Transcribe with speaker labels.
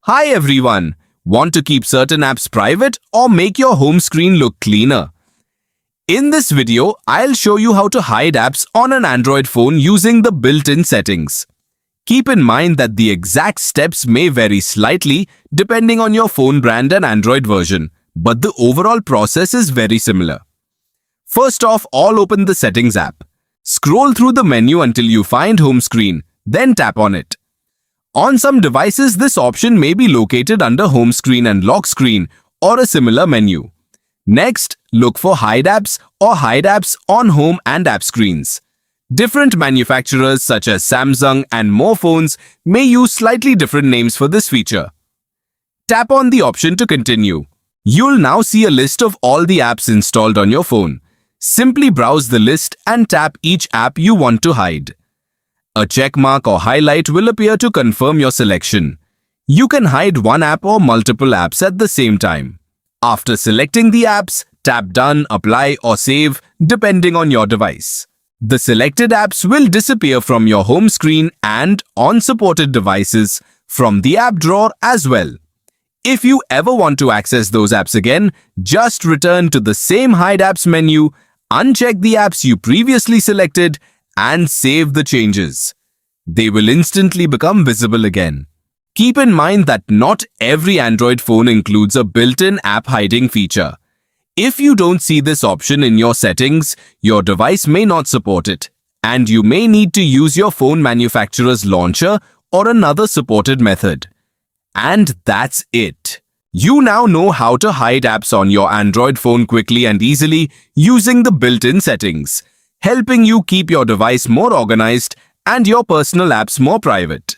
Speaker 1: Hi everyone! Want to keep certain apps private or make your home screen look cleaner? In this video, I'll show you how to hide apps on an Android phone using the built-in settings. Keep in mind that the exact steps may vary slightly depending on your phone brand and Android version, but the overall process is very similar. First off, open the Settings app. Scroll through the menu until you find Home Screen, then tap on it. On some devices, this option may be located under Home Screen and Lock Screen or a similar menu. Next, look for Hide Apps or Hide Apps on Home and App screens. Different manufacturers such as Samsung and more phones may use slightly different names for this feature. Tap on the option to continue. You'll now see a list of all the apps installed on your phone. Simply browse the list and tap each app you want to hide. A check mark or highlight will appear to confirm your selection. You can hide one app or multiple apps at the same time. After selecting the apps, tap Done, Apply or Save depending on your device. The selected apps will disappear from your home screen and, on supported devices, from the app drawer as well. If you ever want to access those apps again, just return to the same Hide Apps menu, uncheck the apps you previously selected, and save the changes. They will instantly become visible again. Keep in mind that not every Android phone includes a built-in app hiding feature. If you don't see this option in your settings, your device may not support it, and you may need to use your phone manufacturer's launcher or another supported method. And that's it. You now know how to hide apps on your Android phone quickly and easily using the built-in settings, helping you keep your device more organized and your personal apps more private.